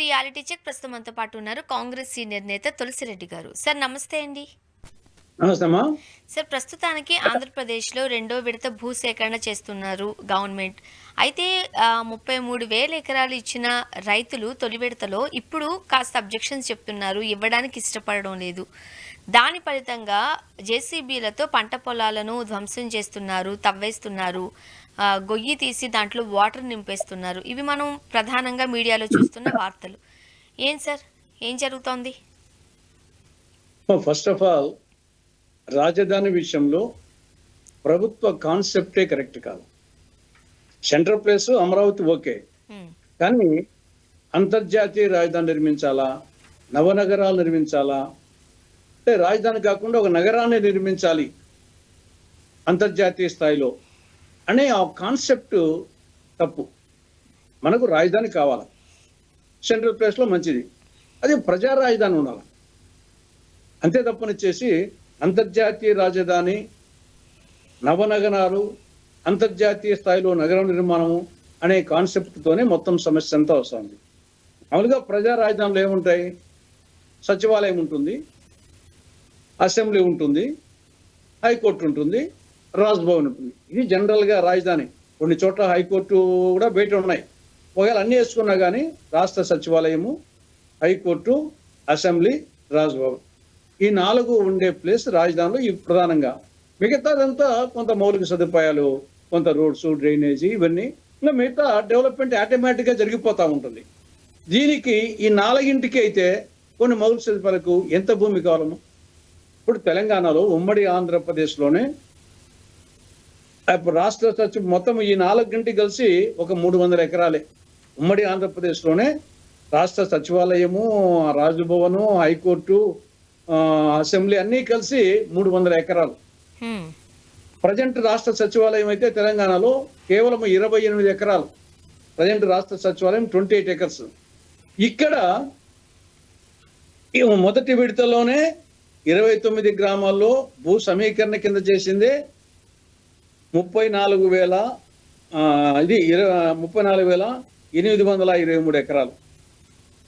Reality check ప్రస్తుతం మనతో పాటు ఉన్నారు కాంగ్రెస్ సీనియర్ నేత తులసిరెడ్డి గారు. సార్ నమస్తే అండి. నమస్తే అమ్మా. సార్ ప్రస్తుతానికి ఆంధ్రప్రదేశ్‌లో రెండో విడత భూసేకరణ చేస్తున్నారు గవర్నమెంట్. అయితే 33,000 ఎకరాలు ఇచ్చిన రైతులు తొలి విడతలో ఇప్పుడు కాస్త అబ్జెక్షన్స్ చెప్తున్నారు. ఇవ్వడానికి ఇష్టపడడం లేదు. దాని ఫలితంగా జేసీబీలతో పంట పొలాలను ధ్వంసం చేస్తున్నారు, తవ్వేస్తున్నారు. గొయ్యి తీసి దాంట్లో వాటర్ నింపేస్తున్నారు. ఇవి మనం ప్రధానంగా మీడియాలో చూస్తున్న వార్తలు. ఏం సార్? ఏం జరుగుతోంది? ఫస్ట్ ఆఫ్ ఆల్ రాజధాని విషయంలో ప్రభుత్వ కాన్సెప్టే కరెక్ట్ కాదు. సెంట్రల్ ప్లేస్ అమరావతి ఓకే, కానీ అంతర్జాతీయ రాజధాని నిర్మించాలా, నవనగరాలు నిర్మించాలా, అంటే రాజధాని కాకుండా ఒక నగరాన్ని నిర్మించాలి అంతర్జాతీయ స్థాయిలో అనే ఆ కాన్సెప్ట్ తప్పు. మనకు రాజధాని కావాలి, సెంట్రల్ ప్లేస్లో మంచిది, అది ప్రజా రాజధాని ఉండాలి. అంతే తప్పనిచ్చేసి అంతర్జాతీయ రాజధాని, నవనగరాలు, అంతర్జాతీయ స్థాయిలో నగర నిర్మాణము అనే కాన్సెప్ట్తోనే మొత్తం సమస్య అంతా వస్తుంది. మామూలుగా ప్రజా రాజధానులు ఏముంటాయి? సచివాలయం ఉంటుంది, అసెంబ్లీ ఉంటుంది, హైకోర్టు ఉంటుంది, రాజ్భవన్ ఉంటుంది. ఇది జనరల్గా రాజధాని. కొన్ని చోట్ల హైకోర్టు కూడా బయట ఉన్నాయి. ఒకవేళ అన్నీ వేసుకున్నా కానీ రాష్ట్ర సచివాలయము, హైకోర్టు, అసెంబ్లీ, రాజ్భవన్ ఈ 4 ఉండే ప్లేస్ రాజధానిలో ఈ ప్రధానంగా. మిగతాదంతా కొంత మౌలిక సదుపాయాలు, కొంత రోడ్స్, డ్రైనేజీ, ఇవన్నీ ఇంకా మిగతా డెవలప్మెంట్ ఆటోమేటిక్గా జరిగిపోతూ ఉంటుంది. దీనికి ఈ 4ంటికి అయితే కొన్ని మౌలిక సదుపాయాలకు ఎంత భూమి కావాలము? ఇప్పుడు తెలంగాణలో ఉమ్మడి ఆంధ్రప్రదేశ్లోనే రాష్ట్ర మొత్తం ఈ 4ంటికి కలిసి ఒక 300 ఎకరాలే. ఉమ్మడి ఆంధ్రప్రదేశ్లోనే రాష్ట్ర సచివాలయము, రాజ్భవను, హైకోర్టు, అసెంబ్లీ అన్నీ కలిసి 300 ఎకరాలు. ప్రజెంట్ రాష్ట్ర సచివాలయం అయితే తెలంగాణలో కేవలం 28 ఎకరాలు. ప్రజెంట్ రాష్ట్ర సచివాలయం 28 ఎకర్స్. ఇక్కడ మొదటి విడతలోనే 29 గ్రామాల్లో భూ సమీకరణ కింద చేసిందే 34,823 ఎకరాలు.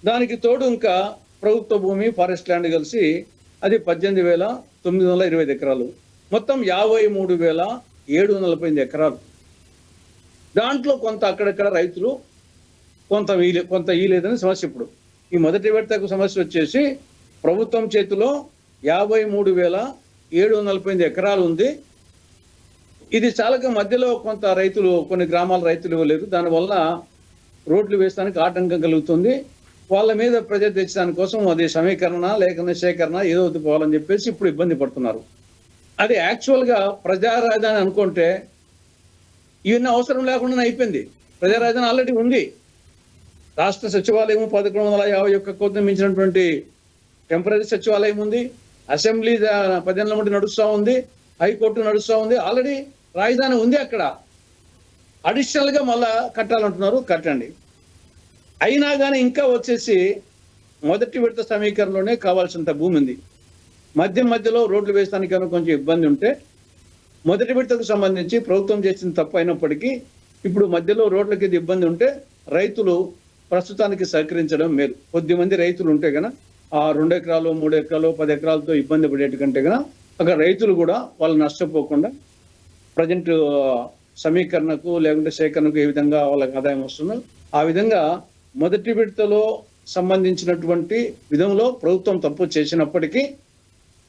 దానికి తోడు ఇంకా ప్రభుత్వ భూమి, ఫారెస్ట్ ల్యాండ్ కలిసి అది 18,925 ఎకరాలు. మొత్తం 53,748 ఎకరాలు. దాంట్లో కొంత అక్కడక్కడ రైతులు కొంత ఈలేదని సమస్య. ఇప్పుడు ఈ మొదటి విడతకు సమస్య వచ్చేసి ప్రభుత్వం చేతిలో 53,748 ఎకరాలు ఉంది. ఇది చాలక మధ్యలో కొంత రైతులు, కొన్ని గ్రామాల రైతులు ఇవ్వలేరు. దానివల్ల రోడ్లు వేయడానికి ఆటంకం కలుగుతుంది. వాళ్ళ మీద ప్రజలు తెచ్చడానికి కోసం అది సమీకరణ లేకపోతే సేకరణ ఏదో పోవాలని చెప్పేసి ఇప్పుడు ఇబ్బంది పడుతున్నారు. అది యాక్చువల్గా ప్రజా రాజధాని అనుకుంటే ఇవన్నీ అవసరం లేకుండా అయిపోయింది. ప్రజా రాజధాని ఆల్రెడీ ఉంది. రాష్ట్ర సచివాలయం 1151 కోట్ల మించినటువంటి టెంపరీ సచివాలయం ఉంది. అసెంబ్లీ 10 ఏళ్ల నుండి నడుస్తూ ఉంది, హైకోర్టు నడుస్తూ ఉంది. ఆల్రెడీ రాజధాని ఉంది. అక్కడ అడిషనల్గా మళ్ళా కట్టాలంటున్నారు, కట్టండి. అయినా కానీ ఇంకా వచ్చేసి మొదటి విడత సమీకరణలోనే కావాల్సినంత భూమి ఉంది. మధ్యలో రోడ్లు వేయడానికి కొంచెం ఇబ్బంది ఉంటే మొదటి విడతకు సంబంధించి ప్రభుత్వం చేసిన తప్పు అయినప్పటికీ ఇప్పుడు మధ్యలో రోడ్లకి ఇబ్బంది ఉంటే రైతులు ప్రస్తుతానికి సహకరించడం మేలు. కొద్దిమంది రైతులు ఉంటే కనుక ఆ 2 ఎకరాలు, 3 ఎకరాలు, 10 ఎకరాలతో ఇబ్బంది పడేటి కంటే కనుక అక్కడ రైతులు కూడా వాళ్ళు నష్టపోకుండా ప్రజెంట్ సమీకరణకు లేకుంటే సేకరణకు ఏ విధంగా వాళ్ళకి ఆదాయం వస్తుందో ఆ విధంగా మొదటి విడతలో సంబంధించినటువంటి విధంలో ప్రభుత్వం తప్పు చేసినప్పటికీ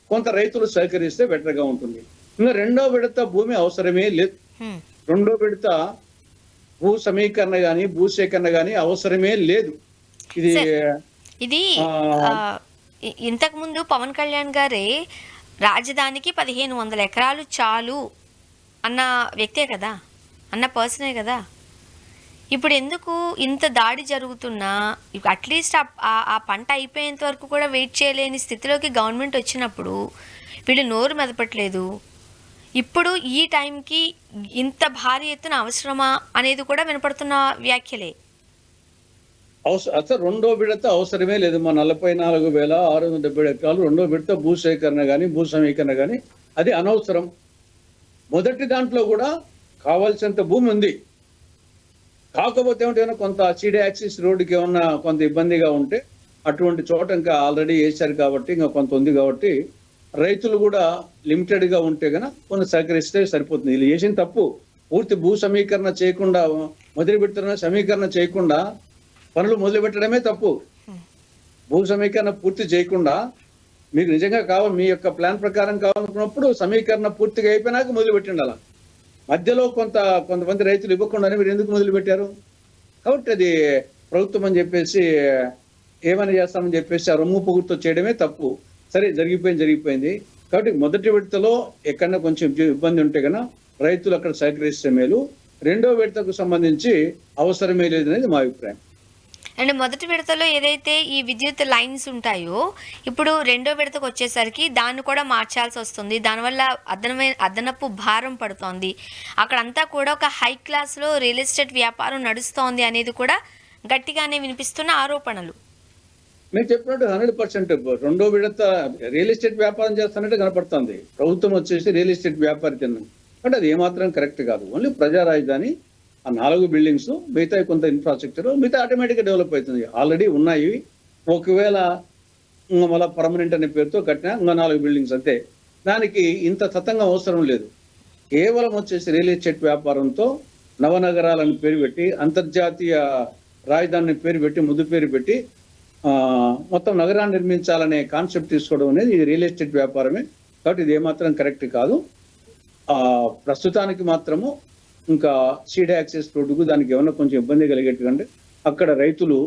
కొంత రైతులు సహకరిస్తే బెటర్గా ఉంటుంది. ఇంకా రెండో విడత భూమి అవసరమే లేదు. రెండో విడత భూ సమీకరణ గాని, భూసేకరణ గాని అవసరమే లేదు. ఇది ఇంతకు ముందు పవన్ కళ్యాణ్ గారే రాజధానికి 1,500 ఎకరాలు చాలు అన్న వ్యక్తే కదా, అన్న పర్సనే కదా. ఇప్పుడు ఎందుకు ఇంత దాడి జరుగుతున్నా అట్లీస్ట్ ఆ పంట అయిపోయేంత వరకు కూడా వెయిట్ చేయలేని స్థితిలోకి గవర్నమెంట్ వచ్చినప్పుడు వీళ్ళు నోరు మెదపట్లేదు. ఇప్పుడు ఈ టైంకి ఇంత భారీ ఎత్తున అవసరమా అనేది కూడా వినపడుతున్న వ్యాఖ్యలే. అసలు రెండో విడత అవసరమే లేదు. మా 44,670 ఎకరాలు రెండో విడత భూసేకరణ కానీ, భూ సమీకరణ కానీ అది అనవసరం. మొదటి దాంట్లో కూడా కావాల్సినంత భూమి ఉంది. కాకపోతే ఏమంటే కొంత సిడి యాక్సిస్ రోడ్డుకి ఏమన్నా కొంత ఇబ్బందిగా ఉంటే అటువంటి చోట ఇంకా ఆల్రెడీ వేశారు కాబట్టి ఇంకా కొంత ఉంది కాబట్టి రైతులు కూడా లిమిటెడ్ గా ఉంటే గన కొన్ని సహకరిస్తే సరిపోతుంది. వీళ్ళు చేసిన తప్పు పూర్తి భూ సమీకరణ చేయకుండా, మొదలు పెడుతున్న సమీకరణ చేయకుండా పనులు మొదలు పెట్టడమే తప్పు. భూ సమీకరణ పూర్తి చేయకుండా మీకు నిజంగా కావాలి, మీ యొక్క ప్లాన్ ప్రకారం కావాలనుకున్నప్పుడు సమీకరణ పూర్తిగా అయిపోయినాక మొదలు పెట్టండి. అలా మధ్యలో కొంతమంది రైతులు ఇవ్వకుండానే మీరు ఎందుకు మొదలు పెట్టారు? కాబట్టి అది ప్రభుత్వం అని చెప్పేసి ఏమైనా చేస్తామని చెప్పేసి ఆ రొమ్ము పొగుడుతో చేయడమే తప్పు. సరే, జరిగిపోయింది. కాబట్టి మొదటి విడతలో ఎక్కడన్నా కొంచెం ఇబ్బంది ఉంటే కన్నా రైతులు అక్కడ సహకరిస్తే మేలు. రెండో విడతకు సంబంధించి అవసరమే లేదనేది మా అభిప్రాయం. అండ్ మొదటి విడతలో ఏదైతే ఈ విద్యుత్ లైన్స్ ఉంటాయో, ఇప్పుడు రెండో విడతకు వచ్చేసరికి దాన్ని కూడా మార్చాల్సి వస్తుంది. దానివల్ల అదనపు భారం పడుతోంది. అక్కడంతా కూడా ఒక హై క్లాస్లో రియల్ ఎస్టేట్ వ్యాపారం నడుస్తోంది అనేది కూడా గట్టిగానే వినిపిస్తున్న ఆరోపణలు. మీరు చెప్పినట్టు 100% రెండో విడత రియల్ ఎస్టేట్ వ్యాపారం చేస్తున్నట్టు కనపడుతుంది. ప్రభుత్వం వచ్చేసి రియల్ ఎస్టేట్ వ్యాపారి తిన్నాం అంటే అది ఏమాత్రం కరెక్ట్ కాదు. ఓన్లీ ప్రజా రాజధాని, ఆ 4 బిల్డింగ్స్, మిగతా కొంత ఇన్ఫ్రాస్ట్రక్చర్, మిగతా ఆటోమేటిక్గా డెవలప్ అవుతుంది. ఆల్రెడీ ఉన్నాయి. ఒకవేళ మళ్ళీ పర్మనెంట్ అనే పేరుతో కట్టిన ఇంకా 4 బిల్డింగ్స్ అంతే. దానికి ఇంత తతంగం అవసరం లేదు. కేవలం వచ్చేసి రియల్ ఎస్టేట్ వ్యాపారంతో నవనగరాలను పేరు పెట్టి, అంతర్జాతీయ రాజధానిని పేరు పెట్టి, ముద్దు పేరు పెట్టి మొత్తం నగరాన్ని నిర్మించాలనే కాన్సెప్ట్ తీసుకోవడం అనేది ఇది రియల్ ఎస్టేట్ వ్యాపారమే. కాబట్టి ఇది ఏమాత్రం కరెక్ట్ కాదు. ప్రస్తుతానికి మాత్రము ఇంకా సీడ్ యాక్సెస్ రోడ్డుకు దానికి ఏమన్నా కొంచెం ఇబ్బంది కలిగేట్టుకంటే అక్కడ రైతులు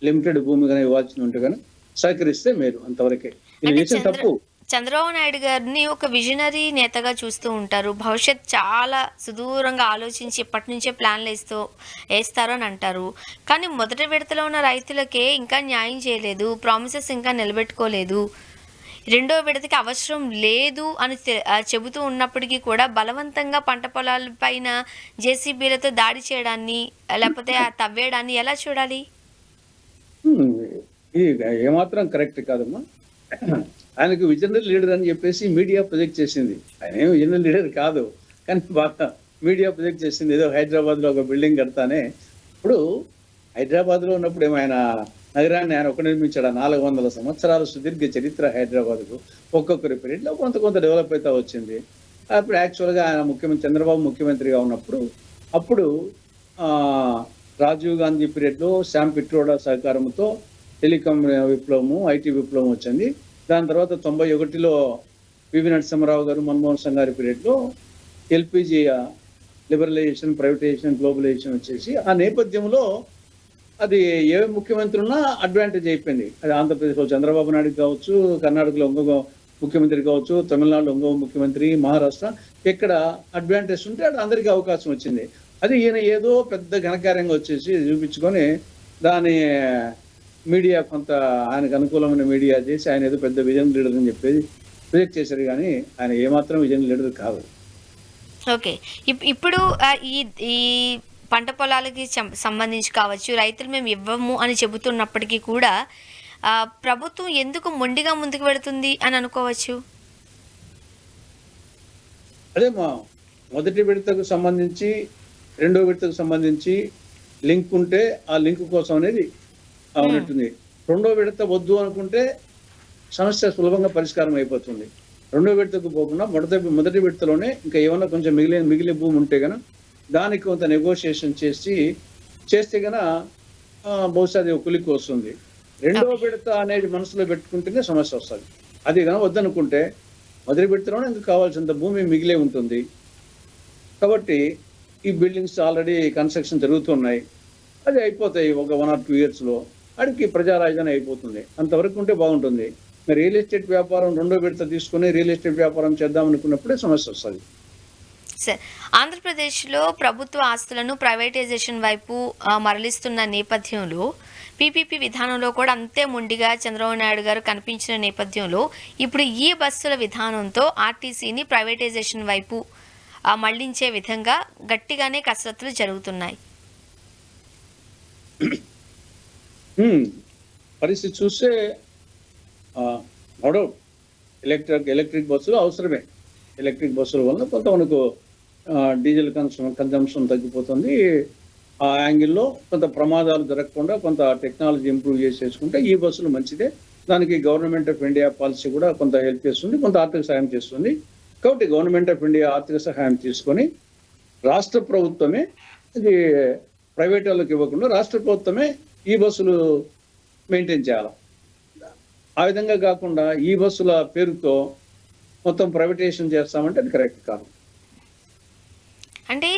లిమిటెడ్ భూమి కానీ ఇవ్వాల్సి ఉంటే కానీ సహకరిస్తే మేలు. అంతవరకే. ఇది చేసిన తప్పు. చంద్రబాబు నాయుడు గారిని ఒక విజనరీ నేతగా చూస్తూ ఉంటారు. భవిష్యత్ చాలా సుదూరంగా ఆలోచించి ఇప్పటి నుంచే ప్లాన్లు వేస్తారు అని అంటారు. కానీ మొదటి విడతలో ఉన్న రైతులకే ఇంకా న్యాయం చేయలేదు, ప్రామిసెస్ ఇంకా నిలబెట్టుకోలేదు. రెండో విడతకి అవసరం లేదు అని చెబుతూ ఉన్నప్పటికీ కూడా బలవంతంగా పంట పొలాల పైన జేసీబీలతో దాడి చేయడాన్ని, లేకపోతే తవ్వేయడాన్ని ఎలా చూడాలి? ఇది ఏమాత్రం కరెక్ట్ కాదమ్మా. ఆయనకు విజనరీ లీడర్ అని చెప్పేసి మీడియా ప్రొజెక్ట్ చేసింది. ఆయన ఏమి విజనరీ లీడర్ కాదు, కానీ బాగా మీడియా ప్రొజెక్ట్ చేసింది. ఏదో హైదరాబాద్ లో ఒక బిల్డింగ్ కడతానే. ఇప్పుడు హైదరాబాద్ లో ఉన్నప్పుడు ఏమైనా నగరాన్ని ఆయన ఒక నిర్మించాడు. 400 సంవత్సరాల సుదీర్ఘ చరిత్ర హైదరాబాద్కు. ఒక్కొక్కరి పీరియడ్లో కొంత డెవలప్ అవుతా వచ్చింది. అప్పుడు యాక్చువల్గా ఆయన చంద్రబాబు ముఖ్యమంత్రిగా ఉన్నప్పుడు అప్పుడు రాజీవ్ గాంధీ పీరియడ్లో శామ్ పిట్రోడా సహకారంతో టెలికాం విప్లవము, ఐటీ విప్లవం వచ్చింది. దాని తర్వాత 91లో పివి నరసింహారావు గారు, మన్మోహన్ సింగ్ గారి పీరియడ్లో ఎల్పిజి లిబరలైజేషన్, ప్రైవేటైజేషన్, గ్లోబలైజేషన్ వచ్చేసి ఆ నేపథ్యంలో అది ఏ ముఖ్యమంత్రి ఉన్నా అడ్వాంటేజ్ అయిపోయింది. అది ఆంధ్రప్రదేశ్లో చంద్రబాబు నాయుడు కావచ్చు, కర్ణాటకలో ఇంకొక ముఖ్యమంత్రి కావచ్చు, తమిళనాడులో ఇంకొక ముఖ్యమంత్రి, మహారాష్ట్ర ఎక్కడ అడ్వాంటేజ్ ఉంటే అది అందరికీ అవకాశం వచ్చింది. అది ఈయన ఏదో పెద్ద ఘనకార్యంగా వచ్చేసి చూపించుకొని దాని మీడియా కొంత ఆయనకు అనుకూలమైన మీడియా చేసి ఆయన ఏదో పెద్ద విజన్ లీడర్ అని చెప్పేసి ప్రొజెక్ట్ చేశారు. కానీ ఆయన ఏమాత్రం విజన్ లీడర్ కాదు. ఓకే, ఇప్పుడు ఈ పంట పొలాలకి సంబంధించి కావచ్చు, రైతులు మేము ఇవ్వము అని చెబుతున్నప్పటికీ కూడా ప్రభుత్వం ఎందుకు మొండిగా ముందుకు వెళుతుంది అని అనుకోవచ్చు? అదే మొదటి విడతకు సంబంధించి రెండో విడతకు సంబంధించి లింక్ ఉంటే ఆ లింక్ కోసం అనేది ఉన్నట్టుంది. రెండో విడత వద్దు అనుకుంటే సమస్య సులభంగా పరిష్కారం అయిపోతుంది. రెండో విడతకు పోకుండా మొదటి విడతలోనే ఇంకా ఏమన్నా కొంచెం మిగిలిన భూమి ఉంటే గన దానికి కొంత నెగోషియేషన్ చేస్తే గన బహుశా అది కొలిక్కి వస్తుంది. రెండో విడత అనేది మనసులో పెట్టుకుంటేనే సమస్య వస్తుంది. అది కనుక వద్దనుకుంటే మొదటి విడతలోనే ఇంకా కావాల్సినంత భూమి మిగిలే ఉంటుంది. కాబట్టి ఈ బిల్డింగ్స్ ఆల్రెడీ కన్స్ట్రక్షన్ జరుగుతున్నాయి, అది అయిపోతాయి ఒక 1 or 2 years లో. అడికి ప్రజా రాజధాని అయిపోతుంది. అంతవరకు ఉంటే బాగుంటుంది. మరి రియల్ ఎస్టేట్ వ్యాపారం రెండో విడత తీసుకుని రియల్ ఎస్టేట్ వ్యాపారం చేద్దాం అనుకున్నప్పుడే సమస్య వస్తుంది. సార్, ఆంధ్రప్రదేశ్లో ప్రభుత్వ ఆస్తులను ప్రైవేటైజేషన్ వైపు మరలిస్తున్న నేపథ్యంలో పీపీపీ విధానంలో కూడా అంతే మొండిగా చంద్రబాబు నాయుడు గారు కనిపించిన నేపథ్యంలో ఇప్పుడు ఈ బస్సుల విధానంతో ఆర్టీసీని ప్రైవేటైజేషన్ వైపు మళ్లించే విధంగా గట్టిగానే కసరత్తులు జరుగుతున్నాయి. పరిస్థితి చూస్తే ఎలక్ట్రిక్ బస్సులు అవసరమే. ఎలక్ట్రిక్ బస్సుల వల్ల కొంత మనకు డీజిల్ కన్జంప్షన్ తగ్గిపోతుంది. ఆ యాంగిల్లో కొంత ప్రమాదాలు జరగకుండా కొంత టెక్నాలజీ ఇంప్రూవ్ చేసేసుకుంటే ఈ బస్సులు మంచిదే. దానికి గవర్నమెంట్ ఆఫ్ ఇండియా పాలసీ కూడా కొంత హెల్ప్ చేస్తుంది, కొంత ఆర్థిక సహాయం చేస్తుంది. కాబట్టి గవర్నమెంట్ ఆఫ్ ఇండియా ఆర్థిక సహాయం తీసుకొని రాష్ట్ర ప్రభుత్వమే, ఇది ప్రైవేట్ వాళ్ళకి ఇవ్వకుండా రాష్ట్ర ప్రభుత్వమే ఈ బస్సులు మెయింటైన్ చేయాలి. ఆ విధంగా కాకుండా ఈ బస్సుల పేరుతో మొత్తం ప్రైవేటైజేషన్ చేస్తామంటే అది కరెక్ట్ కాదు. అంటే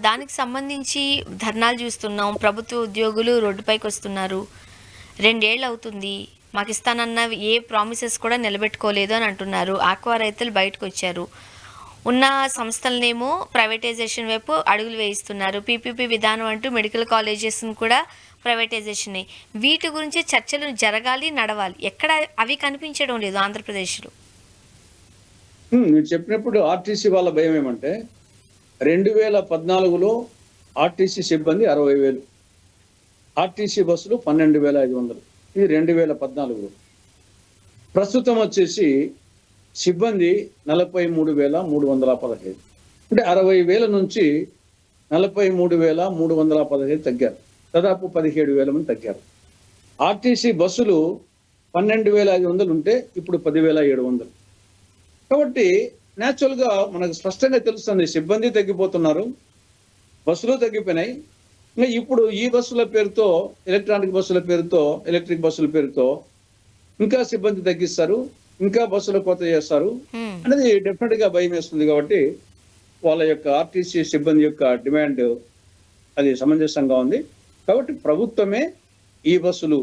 దానికి సంబంధించి ధర్నాలు చూస్తున్నాం, ప్రభుత్వ ఉద్యోగులు రోడ్డుపైకి వస్తున్నారు. 2 ఏళ్ళు అవుతుంది, మాకు ఇస్తానన్న ఏ ప్రామిసెస్ కూడా నిలబెట్టుకోలేదు అని అంటున్నారు. ఆక్వా రైతులు బయటకు వచ్చారు. ఉన్న సంస్థలనేమో ప్రైవేటైజేషన్ వైపు అడుగులు వేయిస్తున్నారు. పీపీపీ విధానం అంటూ మెడికల్ కాలేజెస్ని కూడా ప్రైవేటైజేషన్. వీటి గురించి చర్చలు జరగాలి, నడవాలి. ఎక్కడ అవి కనిపించడం లేదు ఆంధ్రప్రదేశ్లో. మీరు చెప్పినప్పుడు ఆర్టీసీ వాళ్ళ భయం ఏమంటే 2014లో ఆర్టీసీ సిబ్బంది 60,000, ఆర్టీసీ బస్సులు 12,500. ఇది 2014లో. ప్రస్తుతం వచ్చేసి సిబ్బంది 43,315. అంటే 60,000 నుంచి 43,315 తగ్గారు. దాదాపు 17,000 మంది తగ్గారు. ఆర్టీసీ బస్సులు 12,500 ఉంటే ఇప్పుడు 10,700. కాబట్టి న్యాచురల్ గా మనకు స్పష్టంగా తెలుస్తుంది, సిబ్బంది తగ్గిపోతున్నారు, బస్సులు తగ్గిపోయినాయి. ఇంకా ఇప్పుడు ఈ బస్సుల పేరుతో, ఎలక్ట్రానిక్ బస్సుల పేరుతో, ఎలక్ట్రిక్ బస్సుల పేరుతో ఇంకా సిబ్బంది తగ్గిస్తారు, ఇంకా బస్సులు కొత్త చేస్తారు అనేది డెఫినెట్ గా భయం వేస్తుంది. కాబట్టి వాళ్ళ యొక్క ఆర్టీసీ సిబ్బంది యొక్క డిమాండ్ అది సమంజసంగా ఉంది. కాబట్టి ప్రభుత్వమే ఈ బస్సులు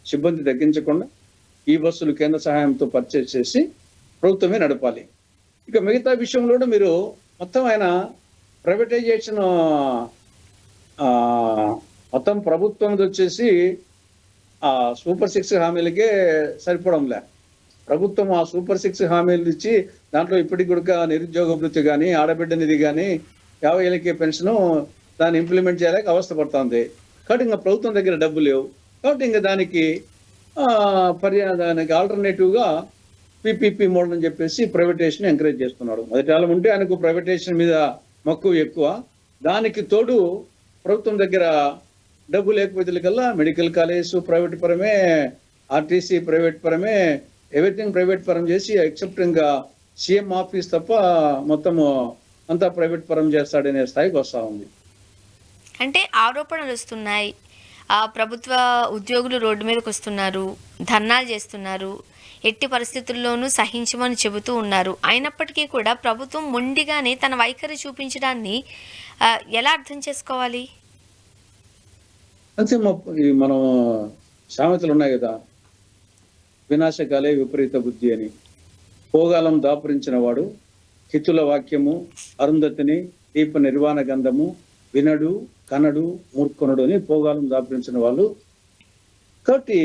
సిబ్బంది తగ్గించకుండా ఈ బస్సులు కేంద్ర సహాయంతో పర్చేస్ చేసి ప్రభుత్వమే నడపాలి. ఇక మిగతా విషయంలో మీరు మొత్తం ఆయన ప్రైవేటైజేషన్ మొత్తం ప్రభుత్వం వచ్చేసి ఆ సూపర్ 6 హామీలకే సరిపోవడంలే. ప్రభుత్వం ఆ సూపర్ 6 హామీలు ఇచ్చి దాంట్లో ఇప్పటికి కూడా నిరుద్యోగ భృతి కానీ, ఆడబిడ్డ నిధి కానీ, 50 ఏళ్ళకే పెన్షన్ దాన్ని ఇంప్లిమెంట్ చేయలేక అవస్థ పడుతుంది. కాబట్టి ఇంకా ప్రభుత్వం దగ్గర డబ్బు లేవు. కాబట్టి ఇంకా దానికి దానికి ఆల్టర్నేటివ్ గా పీపీపీ మోడల్ అని చెప్పేసి ప్రైవేటైజేషన్ ఎంకరేజ్ చేస్తున్నాడు. మొదటి కాలం ఉంటే ఆయనకు ప్రైవేటైజేషన్ మీద మక్కువ ఎక్కువ. దానికి తోడు ప్రభుత్వం దగ్గర డబ్బు లేకపోతే కల్లా మెడికల్ కాలేజ్ ప్రైవేట్ పరమే, ఆర్టీసీ ప్రైవేట్ పరమే, ఎవ్రీథింగ్ ప్రైవేట్ పరం చేసి ఎక్సెప్ట్ ఇంకా సీఎం ఆఫీస్ తప్ప మొత్తము అంతా ప్రైవేట్ పరం చేస్తాడనే స్థాయికి వస్తా ఉంది. అంటే ఆరోపణలు వస్తున్నాయి, ప్రభుత్వ ఉద్యోగులు రోడ్డు మీదకి వస్తున్నారు, ధర్నాలు చేస్తున్నారు, ఎట్టి పరిస్థితుల్లోనూ సహించమని చెబుతూ ఉన్నారు. అయినప్పటికీ కూడా ప్రభుత్వం మొండిగానే తన వైఖరి చూపించడాన్ని ఎలా అర్థం చేసుకోవాలి? అంతే మనం సామెతలు ఉన్నాయి కదా, వినాశకాలే విపరీత బుద్ధి అని. పోగాలం దాపురించిన వాడు హితుల వాక్యము అరుంధతిని దీప నిర్వాణ గంధము వినడు కనడు మూర్ఖనుడు అని పోగాలం దాపురించిన వాళ్ళు. కాబట్టి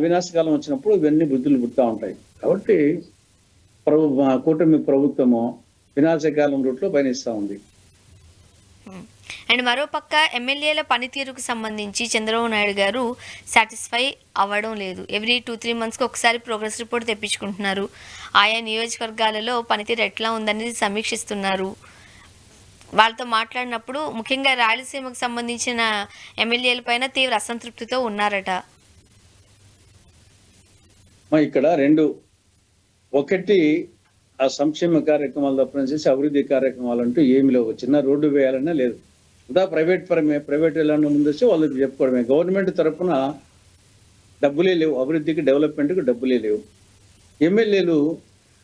వినాశకాలం వచ్చినప్పుడు ఇవన్నీ బుద్ధులు పుడతా ఉంటాయి. కాబట్టి కూటమి ప్రభుత్వము వినాశకాలం రూట్లో పయనిస్తూ ఉంది. అండ్ మరోపక్క ఎమ్మెల్యేల పనితీరుకు సంబంధించి చంద్రబాబు నాయుడు గారు సాటిస్ఫై అవ్వడం లేదు. ఎవ్రీ 2-3 మంత్స్కి ఒకసారి ప్రోగ్రెస్ రిపోర్ట్ తెప్పించుకుంటున్నారు. ఆయా నియోజకవర్గాలలో పనితీరు ఎట్లా ఉందనేది సమీక్షిస్తున్నారు. వాళ్ళతో మాట్లాడినప్పుడు ముఖ్యంగా రాయలసీమకు సంబంధించిన ఎమ్మెల్యేల పైన తీవ్ర అసంతృప్తితో ఉన్నారట. ఇక్కడ రెండు, ఒకటి ఆ సంక్షేమ కార్యక్రమాలు తప్పని చేసి అభివృద్ధి కార్యక్రమాలు అంటూ ఏమి లేవు. చిన్న రోడ్డు వేయాలన్నా లేదు. అంతా ప్రైవేట్ పరమే. ప్రైవేట్ వెళ్ళాలన్నా ముందు వచ్చి వాళ్ళకి చెప్పుకోవడమే. గవర్నమెంట్ తరఫున డబ్బులే లేవు, అభివృద్ధికి డెవలప్మెంట్కి డబ్బులే లేవు. ఎమ్మెల్యేలు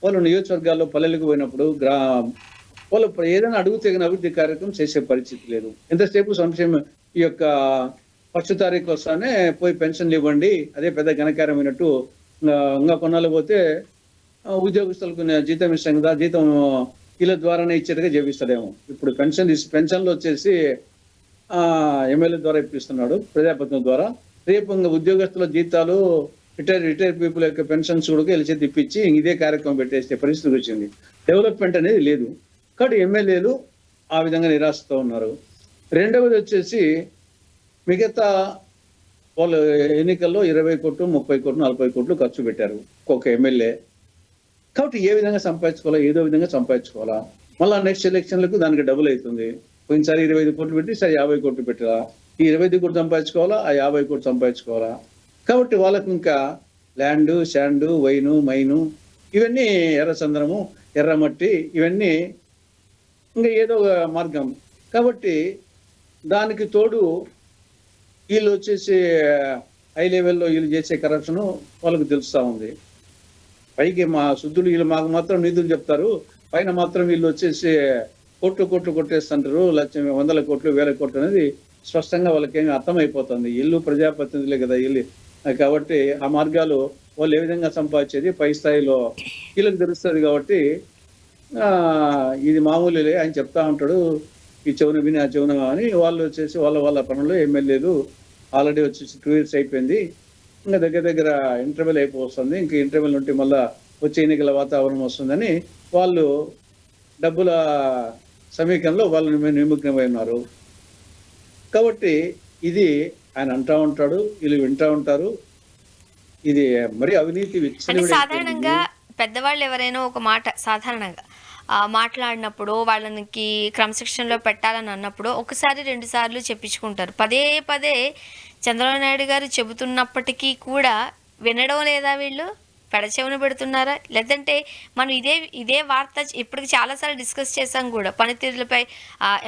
వాళ్ళు నియోజకవర్గాల్లో పల్లెలకు పోయినప్పుడు వాళ్ళు ఏదైనా అడుగు తెగిన అభివృద్ధి కార్యక్రమం చేసే పరిస్థితి లేదు. ఎంతసేపు సంక్షేమ ఈ యొక్క 1వ తారీఖు వస్తానే పోయి పెన్షన్లు ఇవ్వండి, అదే పెద్ద ఘనకార్యమైనట్టు. ఇంకా కొన్నాళ్ళు పోతే ఉద్యోగస్తులకు జీతం ఇస్తాం కదా, జీతం వీళ్ళ ద్వారానే ఇచ్చేట్టుగా చేపిస్తాడేమో. ఇప్పుడు పెన్షన్లు వచ్చేసి ఎమ్మెల్యే ద్వారా ఇప్పిస్తున్నాడు, ప్రజాప్రతినిధుల ద్వారా. రేపు ఇంకా ఉద్యోగస్తుల జీతాలు, రిటైర్ పీపుల్ యొక్క పెన్షన్స్ కూడా వీళ్ళ చేతి ఇప్పించి ఇదే కార్యక్రమం పెట్టేసే పరిస్థితి వచ్చింది. డెవలప్మెంట్ అనేది లేదు. కాబట్టి ఎమ్మెల్యేలు ఆ విధంగా నిరాశతో ఉన్నారు. రెండవది వచ్చేసి మిగతా వాళ్ళు ఎన్నికల్లో 20 కోట్లు, 30 కోట్లు, 40 కోట్లు ఖర్చు పెట్టారు ఒక్కొక్క ఎమ్మెల్యే. కాబట్టి ఏ విధంగా సంపాదించుకోవాలా, ఏదో విధంగా సంపాదించుకోవాలా. మళ్ళీ నెక్స్ట్ ఎలక్షన్లకు దానికి డబుల్ అవుతుంది. పోయినసారి 25 కోట్లు పెట్టి ఈసారి 50 కోట్లు పెట్టారా? ఈ 25 కోట్లు సంపాదించుకోవాలా, ఆ 50 కోట్లు సంపాదించుకోవాలా? కాబట్టి వాళ్ళకు ఇంకా ల్యాండ్, శాండ్, వైను, మైను ఇవన్నీ ఎర్రచందనము, ఎర్రమట్టి ఇవన్నీ ఇంకా ఏదో ఒక మార్గం. కాబట్టి దానికి తోడు వీళ్ళు వచ్చేసి హై లెవెల్‌లో వీళ్ళు చేసే కరప్షను వాళ్ళకు తెలుస్తా ఉంది. పైకి మా శుద్ధులు వీళ్ళు మాకు మాత్రం నిధులు చెప్తారు. పైన మాత్రం వీళ్ళు వచ్చేసి కోట్లు కొట్టేస్తుంటారు. వందల కోట్లు, వేల కోట్లు అనేది స్పష్టంగా వాళ్ళకేమి అర్థమైపోతుంది. వీళ్ళు ప్రజాప్రతినిధులే కదా వీళ్ళు. కాబట్టి ఆ మార్గాలు వాళ్ళు ఏ విధంగా సంపాదించేది పై స్థాయిలో వీళ్ళకి తెలుస్తది కాబట్టి ఇది మామూలులే ఆయన చెప్తా ఉంటాడు. ఈ చెవున విని ఆ చెవున అని వాళ్ళు వచ్చేసి వాళ్ళ పనులు ఎమ్మెల్యేలు ఆల్రెడీ వచ్చేసి 2 years అయిపోయింది. ఇంకా దగ్గర ఇంటర్వెల్ అయిపోతుంది. ఇంక ఇంటర్వెల్ నుండి మళ్ళా వచ్చే ఎన్నికల వాతావరణం వస్తుందని వాళ్ళు డబ్బుల సమీకరణలో వాళ్ళు నిమగ్నమై ఉన్నారు. కాబట్టి ఇది ఆయన అంటా ఉంటాడు, వీళ్ళు వింటా ఉంటారు. ఇది మరి అవినీతి అంటే సాధారణంగా పెద్దవాళ్ళు ఎవరైనా ఒక మాట సాధారణంగా మాట్లాడినప్పుడు వాళ్ళకి క్రమశిక్షణలో పెట్టాలని అన్నప్పుడు ఒకసారి 2 సార్లు చెప్పించుకుంటారు. పదే చంద్రబాబు నాయుడు గారు చెబుతున్నప్పటికీ కూడా వినడం లేదా వీళ్ళు? పెడచెవిన పెడుతున్నారా? లేదంటే మనం ఇదే వార్త ఇప్పటికి చాలాసార్లు డిస్కస్ చేసాం కూడా. పనితీరులపై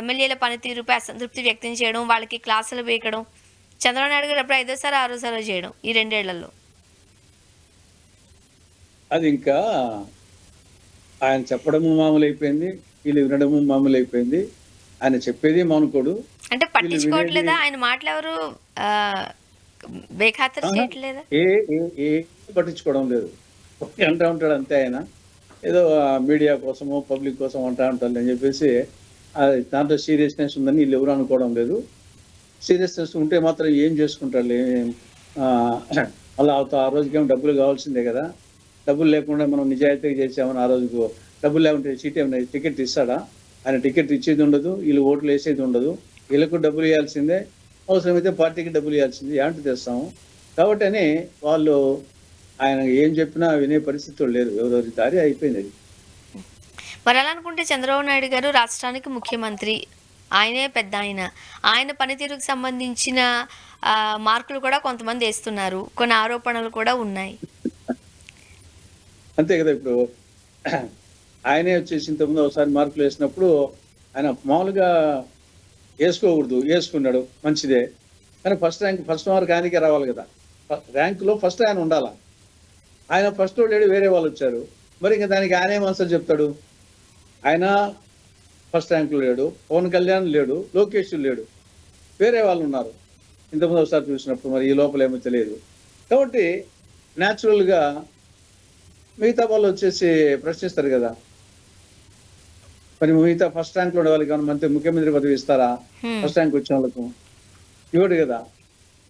ఎమ్మెల్యేల పనితీరుపై అసంతృప్తి వ్యక్తం చేయడం, వాళ్ళకి క్లాసులు పీకడం. చంద్రబాబు నాయుడు గారు ఎప్పుడు 5వ సారి 6వ సారి చేయడం ఈ 2 ఏళ్లలో. అది ఇంకా ఆయన చెప్పడము మామూలు అయిపోయింది, వీళ్ళు వినడము మామూలు అయిపోయింది. ఆయన చెప్పేది మానుకోడు. అంటే పట్టించుకోవట్లేదా? ఆయన మాటలు ఎవరు బేఖాతరు చేయట్లేదా? ఏ పట్టించుకోవడం లేదు. అంటా ఉంటాడు అంతే. ఆయన ఏదో మీడియా కోసమో పబ్లిక్ కోసం అంటా ఉంటారు అని చెప్పేసి దాంట్లో సీరియస్నెస్ ఉందని వీళ్ళు ఎవరు అనుకోవడం లేదు. సీరియస్నెస్ ఉంటే మాత్రం ఏం చేసుకుంటారు? అలా ఆ రోజుకేమో డబ్బులు కావాల్సిందే కదా. డబ్బులు లేకుండా మనం నిజాయితీగా చేసామని ఆ రోజుకు డబ్బులు లేకుంటే సీట్ ఏమైనా టికెట్ ఇస్తాడా? ఆయన టికెట్ ఇచ్చేది ఉండదు, వీళ్ళు ఓట్లు వేసేది ఉండదు. వీళ్ళకు డబ్బులు ఇవ్వాల్సిందే, అవసరమైతే పార్టీకి డబ్బులు ఇవ్వాల్సిందే. ఏంటి తెస్తాము? కాబట్టి అని వాళ్ళు ఆయన ఏం చెప్పినా వినే పరిస్థితులు లేదు. ఎవరెవరి దారి అయిపోయింది అది. మరి అలా అనుకుంటే చంద్రబాబు నాయుడు గారు రాష్ట్రానికి ముఖ్యమంత్రి, ఆయనే పెద్ద ఆయన పనితీరుకు సంబంధించిన మార్కులు కూడా కొంతమంది వేస్తున్నారు, కొన్ని ఆరోపణలు కూడా ఉన్నాయి. అంతే కదా. ఇప్పుడు ఆయనే వచ్చేసి ఇంతకుముందు ఒకసారి మార్కులు వేసినప్పుడు ఆయన మామూలుగా వేసుకోకూడదు, వేసుకున్నాడు, మంచిదే. కానీ ఫస్ట్ మార్క్ ఆయనకే రావాలి కదా. ర్యాంకులో ఫస్ట్ ఆయన ఉండాలా. ఆయన ఫస్ట్ లేడు, వేరే వాళ్ళు వచ్చారు. మరి ఇంకా దానికి ఆయన ఏం ఆన్సర్ చెప్తాడు? ఆయన ఫస్ట్ ర్యాంకులో లేడు, పవన్ కళ్యాణ్ లేడు, లోకేష్ లేడు, వేరే వాళ్ళు ఉన్నారు ఇంతకుముందు ఒకసారి చూసినప్పుడు. మరి ఈ లోపల ఏమో తెలియదు. కాబట్టి న్యాచురల్గా మిగతా వాళ్ళు వచ్చేసి ప్రశ్నిస్తారు కదా. మరి మిగతా ఫస్ట్ ర్యాంక్లో ఉండే వాళ్ళకి ఏమన్నా ముఖ్యమంత్రి పదవి ఇస్తారా? ఫస్ట్ ర్యాంక్ వచ్చిన వాళ్ళకు ఇవ్వడు కదా.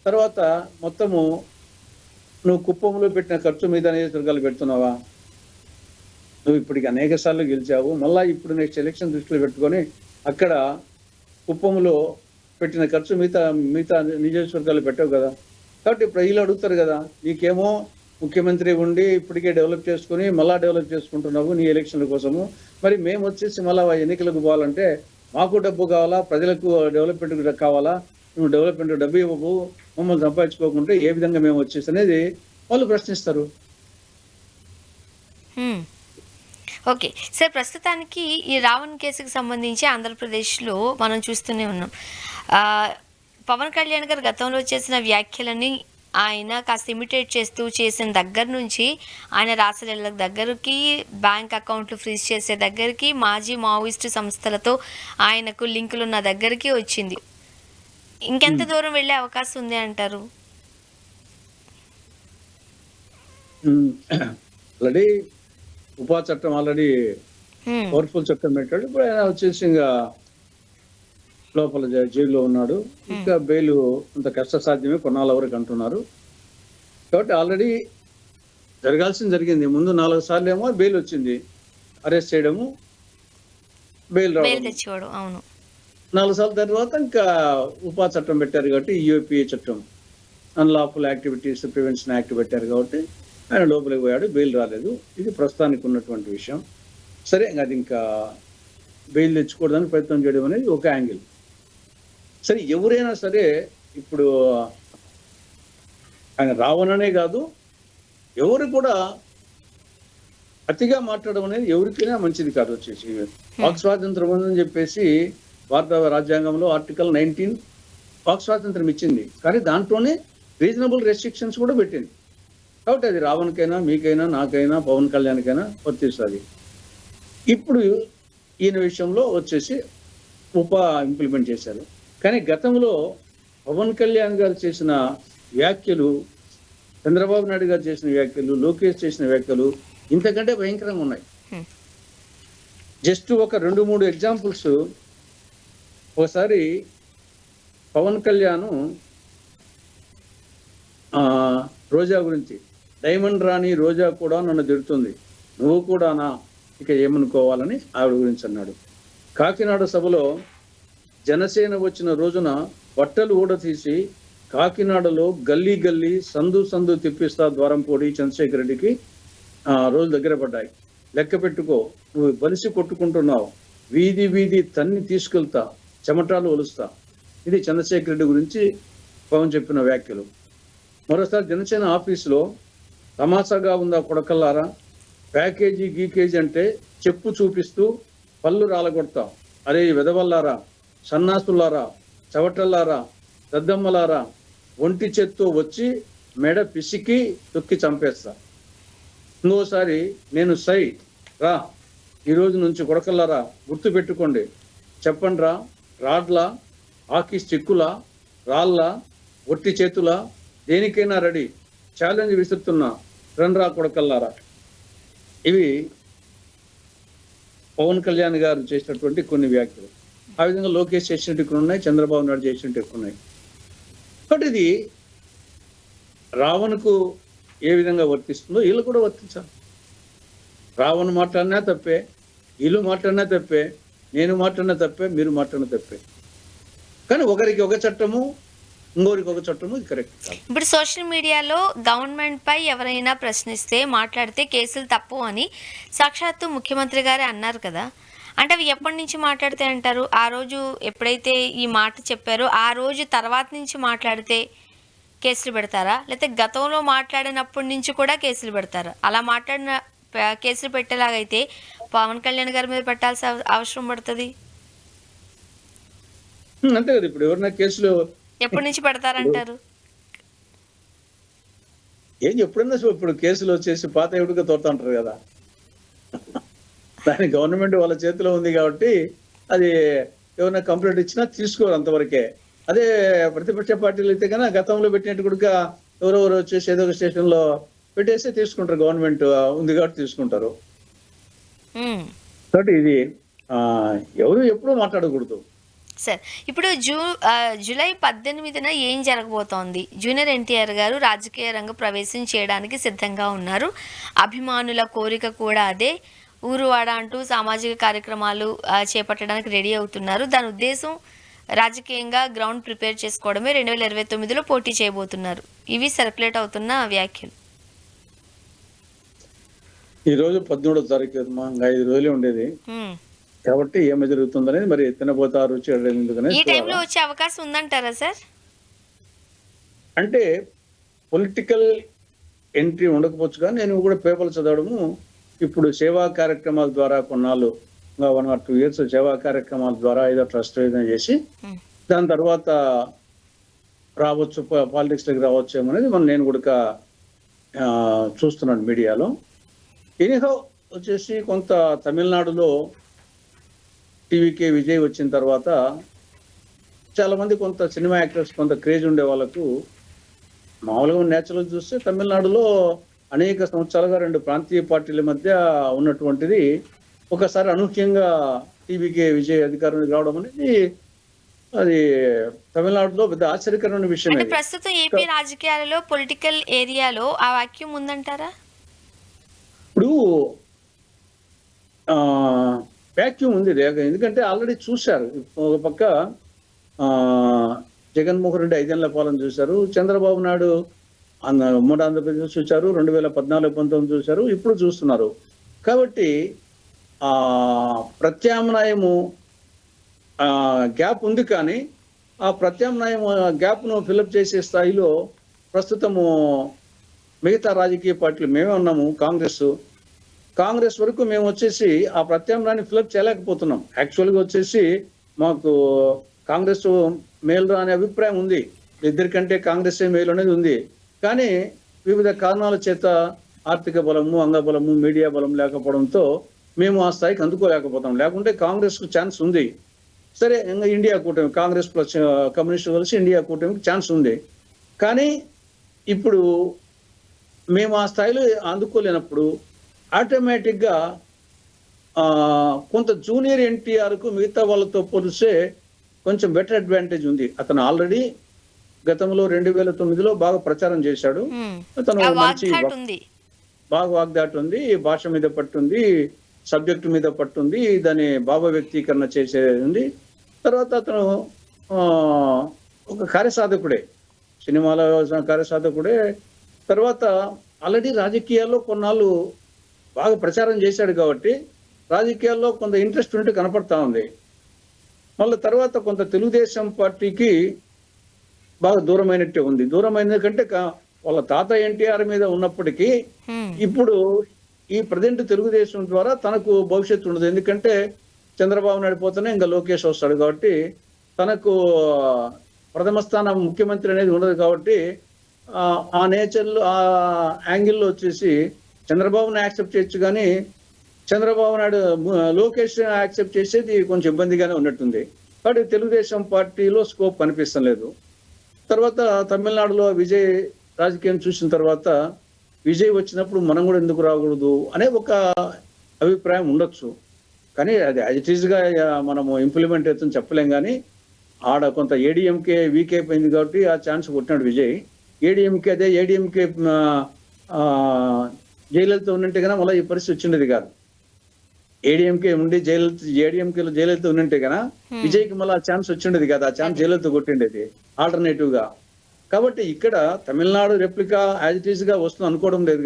తర్వాత మొత్తము నువ్వు కుప్పంలో పెట్టిన ఖర్చు మిగతా నియోజకవర్గాలు పెడుతున్నావా? నువ్వు ఇప్పటికి అనేక సార్లు గెలిచావు, మళ్ళా ఇప్పుడు నెక్స్ట్ ఎలక్షన్ దృష్టిలో పెట్టుకొని అక్కడ కుప్పంలో పెట్టిన ఖర్చు మిగతా నియోజకవర్గాలు పెట్టావు కదా. కాబట్టి ఇప్పుడు వీళ్ళు అడుగుతారు కదా, నీకేమో ముఖ్యమంత్రి ఉండి ఇప్పటికే డెవలప్ చేసుకుని మళ్ళా డెవలప్ చేసుకుంటున్నావు నీ ఎలక్షన్ల కోసము. మరి మేము వచ్చేసి మళ్ళా ఎన్నికలకు పోవాలంటే మాకు డబ్బు కావాలా, ప్రజలకు డెవలప్మెంట్ కావాలా, నువ్వు డెవలప్మెంట్ డబ్బు ఇవ్వవు, మమ్మల్ని సంపాదించుకోకుంటే ఏ విధంగా మేము వచ్చేసి అనేది వాళ్ళు ప్రశ్నిస్తారు. ఓకే సార్, ప్రస్తుతానికి ఈ రావణ్ కేసుకు సంబంధించి ఆంధ్రప్రదేశ్లో మనం చూస్తూనే ఉన్నాం. పవన్ కళ్యాణ్ గారు గతంలో చేసిన వ్యాఖ్యలని ఆయన కాస్త ఇమిటేట్ చేసిన దగ్గర నుంచి ఆయన రాసలీల దగ్గరికి, బ్యాంక్ అకౌంట్లు ఫ్రీజ్ చేసే దగ్గరికి, మాజీ మావోయిస్టు సంస్థలతో ఆయనకు లింకులు ఉన్న దగ్గరికి వచ్చింది. ఇంకెంత దూరం వెళ్ళే అవకాశం ఉంది అంటారు? ఆల్రెడీ ఉపా చట్టం ఆల్రెడీ పవర్ఫుల్ చట్టం పెట్టాడు. ఇప్పుడు ఆయన వచ్చేసి ఇంకా లోపల జైల్లో ఉన్నాడు. ఇంకా బెయిల్ అంత కష్టసాధ్యమే కొన్నాళ్ళ వరకు అంటున్నారు. కాబట్టి ఆల్రెడీ జరగాల్సింది జరిగింది. ముందు 4 సార్లు ఏమో బెయిల్ వచ్చింది, అరెస్ట్ చేయడము, బెయిల్ రావడం. 4 సార్ల తర్వాత ఇంకా ఉపా చట్టం పెట్టారు కాబట్టి, యూఏపీఏ చట్టం, అన్లాఫుల్ యాక్టివిటీస్ ప్రివెన్షన్ యాక్ట్ పెట్టారు కాబట్టి ఆయన లోపలికి పోయాడు, బెయిల్ రాలేదు. ఇది ప్రస్తుతానికి ఉన్నటువంటి విషయం. సరే, అది ఇంకా బెయిల్ తెచ్చుకోవడానికి ప్రయత్నం చేయడం అనేది ఒక యాంగిల్. సరే, ఎవరైనా సరే ఇప్పుడు ఆయన రావణనే కాదు, ఎవరు కూడా అతిగా మాట్లాడడం అనేది ఎవరికైనా మంచిది కాదు. వచ్చేసి వాక్ స్వాతంత్రం ఉందని చెప్పేసి భారత రాజ్యాంగంలో ఆర్టికల్ 19 వాక్ స్వాతంత్రం ఇచ్చింది, కానీ దాంట్లోనే రీజనబుల్ రెస్ట్రిక్షన్స్ కూడా పెట్టింది. కాబట్టి అది రావణ్కైనా, మీకైనా, నాకైనా, పవన్ కళ్యాణ్కైనా వర్తిస్తుంది. ఇప్పుడు ఈయన విషయంలో వచ్చేసి ఇంప్లిమెంట్ చేశారు. కానీ గతంలో పవన్ కళ్యాణ్ గారు చేసిన వ్యాఖ్యలు, చంద్రబాబు నాయుడు గారు చేసిన వ్యాఖ్యలు, లోకేష్ చేసిన వ్యాఖ్యలు ఇంతకంటే భయంకరంగా ఉన్నాయి. జస్ట్ ఒక 2-3 ఎగ్జాంపుల్స్. ఒకసారి పవన్ కళ్యాణ్ రోజా గురించి, డైమండ్ రాణి రోజా కూడా నన్ను తిడుతుంది, నువ్వు కూడా నా ఇక ఏమనుకోవాలని ఆవిడ గురించి అన్నాడు. కాకినాడ సభలో జనసేన వచ్చిన రోజున బట్టలు ఊడతీసి కాకినాడలో గల్లీ గల్లీ సందు సందు తిప్పిస్తా ద్వారంపూడి చంద్రశేఖర్ రెడ్డికి రోజులు దగ్గర పడ్డాయి. లెక్క పెట్టుకో, నువ్వు బలిసి కొట్టుకుంటున్నావు, వీధి వీధి తన్ని తీసుకెళ్తా, చెమటాలు ఒలుస్తా. ఇది చంద్రశేఖర్ రెడ్డి గురించి పవన్ చెప్పిన వ్యాఖ్యలు. మరోసారి జనసేన ఆఫీసులో తమాషాగా ఉందా కొడకల్లారా, ప్యాకేజీ గీకేజీ అంటే చెప్పు చూపిస్తూ పళ్ళు రాలగొడతా, అరే విధవల్లారా, సన్నాసులారా, చవటల్లారా, దద్దమ్మలారా, ఒంటి చేత్తో వచ్చి మెడ పిసికి తొక్కి చంపేస్తా. ఇంకోసారి నేను సై రా, ఈరోజు నుంచి కొడకల్లారా గుర్తు పెట్టుకోండి, చెప్పండి రా, రాడ్లా, హాకీ స్టిక్కులా, రాళ్ళ, ఒట్టి చేతులా, దేనికైనా రెడీ, ఛాలెంజ్ విసురుతున్నా, రండ్రా కొడకల్లారా. ఇవి పవన్ కళ్యాణ్ గారు చేసినటువంటి కొన్ని వ్యాఖ్యలు. ఆ విధంగా లోకేష్ చేసినట్టు ఎక్కువ ఉన్నాయి, చంద్రబాబు నాయుడు చేసినట్టు ఎక్కువ ఉన్నాయి. బట్ ఇది రావణ్కు ఏ విధంగా వర్తిస్తుందో వీళ్ళు కూడా వర్తించాలి. రావణ్ మాట్లాడినా తప్పే, వీళ్ళు మాట్లాడినా తప్పే, నేను మాట్లాడినా తప్పే, మీరు మాట్లాడినా తప్పే. కానీ ఒకరికి ఒక చట్టము, ఇంకోరికి ఒక చట్టము, ఇది కరెక్ట్ కాదు. ఇప్పుడు సోషల్ మీడియాలో గవర్నమెంట్ పై ఎవరైనా ప్రశ్నిస్తే, మాట్లాడితే కేసులు తప్పు అని సాక్షాత్తు ముఖ్యమంత్రి గారే అన్నారు కదా. అంటే అవి ఎప్పటి నుంచి మాట్లాడితే అంటారు? ఆ రోజు ఎప్పుడైతే ఈ మాట చెప్పారో ఆ రోజు తర్వాత నుంచి మాట్లాడితే కేసులు పెడతారా, లేకపోతే గతంలో మాట్లాడినప్పటి నుంచి కూడా కేసులు పెడతారా? అలా మాట్లాడిన కేసులు పెట్టేలాగైతే పవన్ కళ్యాణ్ గారి మీద పెట్టాల్సిన అవసరం పడుతుంది. అంతే కదా. ఇప్పుడు ఎవరైనా కేసులు ఎప్పటి నుంచి పెడతారంటారు? ఏం ఎప్పుడన్నా ఇప్పుడు కేసులు వచ్చేసి పాత ఎవడిగా తోడుతుంటారు కదా. దాని గవర్నమెంట్ వాళ్ళ చేతిలో ఉంది కాబట్టి అది ఎవరైనా కంప్లైంట్ ఇచ్చినా తీసుకోరు అంతవరకే. అదే ప్రతిపక్ష పార్టీలు అయితే కన్నా గతంలో పెట్టినట్టు కూడా ఎవరెవరు వచ్చేసి ఏదో ఒక స్టేషన్ లో పెట్టేసి తీసుకుంటారు. గవర్నమెంట్ ఉంది కాబట్టి తీసుకుంటారు. కాబట్టి ఇది ఎవరు ఎప్పుడూ మాట్లాడకూడదు. సార్, ఇప్పుడు జూలై 18న ఏం జరగబోతోంది? జూనియర్ ఎన్టీఆర్ గారు రాజకీయ రంగ ప్రవేశం చేయడానికి సిద్ధంగా ఉన్నారు. అభిమానుల కోరిక కూడా అదే. ఊరువాడ అంటూ సామాజిక కార్యక్రమాలు చేపట్టడానికి రెడీ అవుతున్నారు. దాని ఉద్దేశం రాజకీయంగా గ్రౌండ్ ప్రిపేర్ చేసుకోవడమే. 2029లో పోటీ చేయబోతున్నారు. ఇవి సర్క్యులేట్ అవుతున్న వ్యాఖ్యలు. ఈ రోజు 17వ తారీఖు, ఇంకా 5 రోజులే ఉండేది కాబట్టి ఏమి జరుగుతుందనేది మరి తినబోతారు ఈ టైంలో వచ్చే అవకాశం ఉందంటారా సార్? అంటే పొలిటికల్ ఎంట్రీ ఉండకపోవచ్చు, కానీ నేను కూడా పేపర్లు చదవడము, ఇప్పుడు సేవా కార్యక్రమాల ద్వారా కొన్నాళ్ళు 1 or 2 years సేవా కార్యక్రమాల ద్వారా ఏదో ట్రస్ట్ ఏదైనా చేసి దాని తర్వాత రావచ్చు, పాలిటిక్స్ లోకి రావచ్చు అనేది నేను కూడా చూస్తున్నాను మీడియాలో. ఎనీహౌ వచ్చేసి కొంత తమిళనాడులో టీవీకే విజయ్ వచ్చిన తర్వాత చాలా మంది, కొంత సినిమా యాక్టర్స్, కొంత క్రేజ్ ఉండే వాళ్ళకు మామూలుగా నేచురల్ చూస్తే తమిళనాడులో అనేక సంవత్సరాలుగా 2 ప్రాంతీయ పార్టీల మధ్య ఉన్నటువంటిది ఒకసారి అనూహ్యంగా టీవీకే విజయ్ అధికారానికి రావడం అనేది అది తమిళనాడులో పెద్ద ఆశ్చర్యకరమైన విషయం. ప్రస్తుతం ఏపీ రాజకీయాలలో పొలిటికల్ ఏరియాలో ఆ వాక్యం ఉందంటారా? ఇప్పుడు వ్యాక్యూమ్ ఉంది, ఎందుకంటే ఆల్రెడీ చూశారు. ఒక పక్క జగన్మోహన్ రెడ్డి 5 ఏళ్ల పాలన చూశారు, చంద్రబాబు నాయుడు ఉమ్మడి ఆంధ్రప్రదేశ్ చూశారు, 2014-19 చూశారు, ఇప్పుడు చూస్తున్నారు. కాబట్టి ఆ ప్రత్యామ్నాయము గ్యాప్ ఉంది, కానీ ఆ ప్రత్యామ్నాయం గ్యాప్ను ఫిలప్ చేసే స్థాయిలో ప్రస్తుతము మిగతా రాజకీయ పార్టీలు మేమే ఉన్నాము. కాంగ్రెస్ వరకు మేము వచ్చేసి ఆ ప్రత్యామ్నాయాన్ని ఫిలప్ చేయలేకపోతున్నాం. యాక్చువల్గా వచ్చేసి మాకు కాంగ్రెస్ మేలు అనే అభిప్రాయం ఉంది, ఇద్దరికంటే కాంగ్రెస్ మేలు అనేది ఉంది. కానీ వివిధ కారణాల చేత ఆర్థిక బలము, అంగబలము, మీడియా బలం లేకపోవడంతో మేము ఆ స్థాయికి అందుకోలేకపోతాం. లేకుంటే కాంగ్రెస్ కు ఛాన్స్ ఉంది. సరే, ఇంకా ఇండియా కూటమి, కాంగ్రెస్ ప్లస్ కమ్యూనిస్టు కలిసి ఇండియా కూటమికి ఛాన్స్ ఉంది. కానీ ఇప్పుడు మేము ఆ స్థాయిలో అందుకోలేనప్పుడు ఆటోమేటిక్గా కొంత జూనియర్ ఎన్టీఆర్కు మిగతా వాళ్ళతో పోలిస్తే కొంచెం బెటర్ అడ్వాంటేజ్ ఉంది. అతను ఆల్రెడీ గతంలో 2009లో బాగా ప్రచారం చేశాడు. అతను మంచి బాగా వాగ్దాటి ఉంది, భాష మీద పట్టుంది, సబ్జెక్టు మీద పట్టుంది, దాని భావ వ్యక్తీకరణ చేసేది ఉంది. తర్వాత అతను ఒక కార్యసాధకుడే, సినిమాల కార్యసాధకుడే. తర్వాత ఆల్రెడీ రాజకీయాల్లో కొన్నాళ్ళు బాగా ప్రచారం చేశాడు కాబట్టి రాజకీయాల్లో కొంత ఇంట్రెస్ట్ ఉంటే కనపడతా ఉంది. మళ్ళీ తర్వాత కొంత తెలుగుదేశం పార్టీకి బాగా దూరమైనట్టే ఉంది. దూరమైన కంటే వాళ్ళ తాత ఎన్టీఆర్ మీద ఉన్నప్పటికీ ఇప్పుడు ఈ ప్రజెంట్ తెలుగుదేశం ద్వారా తనకు భవిష్యత్తు ఉండదు. ఎందుకంటే చంద్రబాబు నాయుడు పోతేనే ఇంకా లోకేష్ వస్తాడు కాబట్టి తనకు ప్రథమ స్థానం ముఖ్యమంత్రి అనేది ఉండదు. కాబట్టి ఆ నేచర్లో, ఆ యాంగిల్లో వచ్చేసి చంద్రబాబుని యాక్సెప్ట్ చేయొచ్చు, కానీ చంద్రబాబు నాయుడు లోకేష్ యాక్సెప్ట్ చేసేది కొంచెం ఇబ్బందిగానే ఉన్నట్టుంది. కాబట్టి తెలుగుదేశం పార్టీలో స్కోప్ కనిపిస్తం లేదు. తర్వాత తమిళనాడులో విజయ్ రాజకీయం చూసిన తర్వాత విజయ్ వచ్చినప్పుడు మనం కూడా ఎందుకు రాకూడదు అనే ఒక అభిప్రాయం ఉండొచ్చు. కానీ అది ఇట్ ఈస్గా మనము ఇంప్లిమెంట్ అవుతుందని చెప్పలేం. కానీ ఆడ కొంత ఏడీఎంకే వీక్ అయిపోయింది కాబట్టి ఆ ఛాన్స్ కొట్టినాడు విజయ్. ఏడీఎంకే జయలలిత ఉన్నట్టే కన్నా మళ్ళీ ఈ పరిస్థితి వచ్చిండేది కాదు. ఏడీఎంకే ఉండి ఏడీఎంకేలో జయలలిత ఉన్నట్టే కన్నా విజయ్కి మళ్ళీ ఆ ఛాన్స్ వచ్చిండేది కాదు. ఆ ఛాన్స్ జయలలిత కొట్టిండేది ఆల్టర్నేటివ్ గా. కాబట్టి ఇక్కడ Tamil Nadu replica as it is గా వస్తుంది అనుకోవడం లేదు.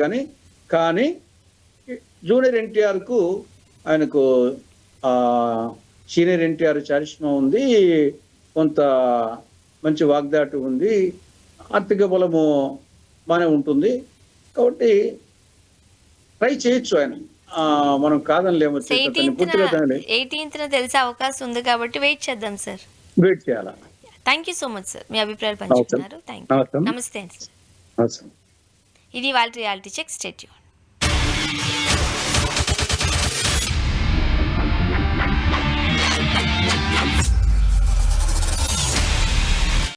కానీ జూనియర్ ఎన్టీఆర్ కు, ఆయనకు సీనియర్ ఎన్టీఆర్ చారిష్మా ఉంది, కొంత మంచి వాగ్దాటి ఉంది, ఆర్థిక బలము బాగానే ఉంటుంది. కాబట్టి ట్రై చేయొచ్చు ఆయన, మనం కాదని లేము. 18th తెలిసే అవకాశం ఉంది కాబట్టి వెయిట్ చేద్దాం సార్. వెయిట్ చేయాలా. Thank you so much sir, మీ అభిప్రాయాలు పంచుకున్నారు. Thank you. నమస్తే సార్. ఇది వాళ్ళ రియాలిటీ చెక్. Stay tuned.